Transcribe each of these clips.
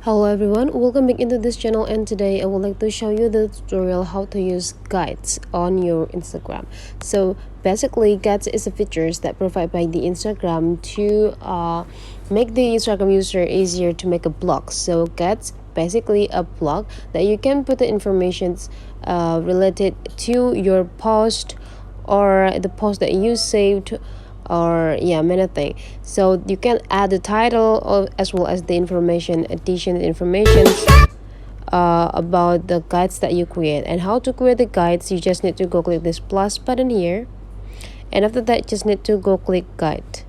Hello everyone, welcome back into this channel, and today I would like to show you the tutorial how to use guides on your Instagram. So basically, guides is a features that provide by the Instagram to make the Instagram user easier to make a blog. So guides basically a blog that you can put the informations related to your post or the post that you saved, or many things. So you can add the title as well as the information, additional information about the guides that you create. And how to create the guides, you just need to go click this plus button here, and after that just need to go click guide.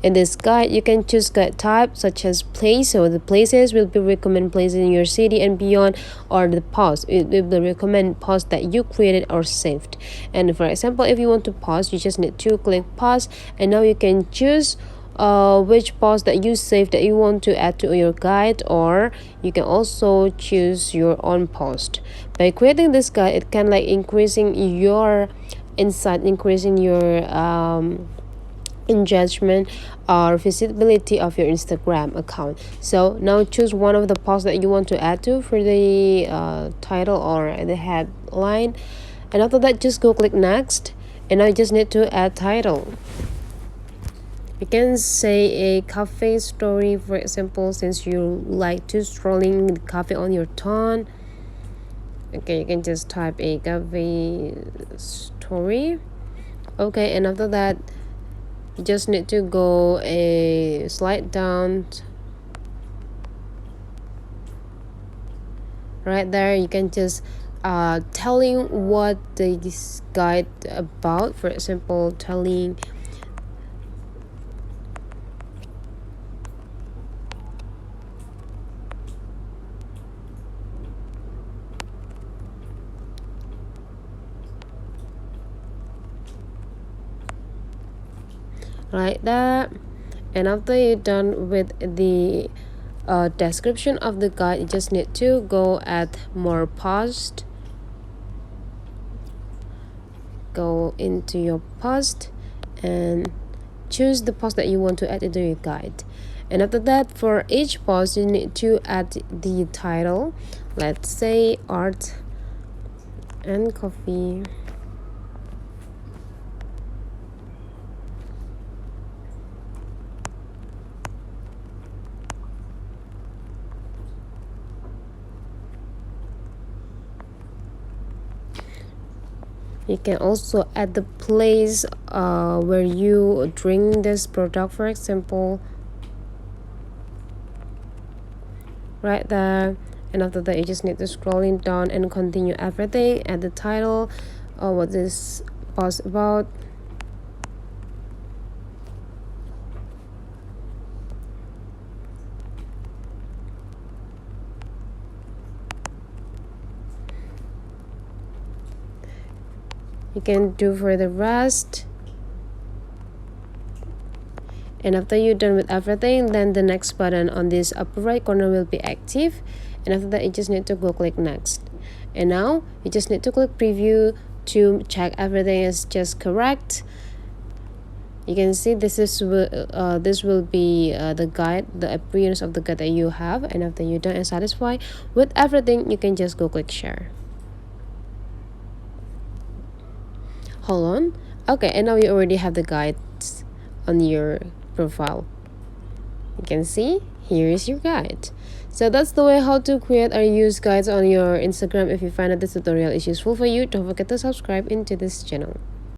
In this guide, you can choose guide type such as place, so the places will be recommend places in your city and beyond, or the post, it will recommend posts that you created or saved. And for example, if you want to pause, you just need to click pause, and now you can choose which post that you saved that you want to add to your guide, or you can also choose your own post. By creating this guide, it can like increasing your insight, increasing your engagement or visibility of your Instagram account. So now choose one of the posts that you want to add to for the title or the headline, and after that just go click next, and now you just need to add title. You can say a cafe story, for example, since you like to strolling the cafe on your phone. Okay, you can just type a cafe story. Okay, and after that you just need to go a slide down. Right there, you can just telling what this guide about. For example, telling like that. And after you're done with the description of the guide, you just need to go add more post. Go into your post and choose the post that you want to add into your guide. And after that, for each post you need to add the title. Let's say art and coffee. You can also add the place where you drink this product, for example, right there. And after that, you just need to scrolling down and continue everything. Add the title, what this post about. You can do for the rest. And after you're done with everything, then the next button on this upper right corner will be active, and after that you just need to go click next. And now you just need to click preview to check everything is just correct. You can see this will be the guide, the appearance of the guide that you have. And after you're done and satisfied with everything, you can just go click share. Hold on. Okay, and now you already have the guides on your profile. You can see here is your guide. So that's the way how to create or use guides on your Instagram. If you find that this tutorial is useful for you, don't forget to subscribe into this channel.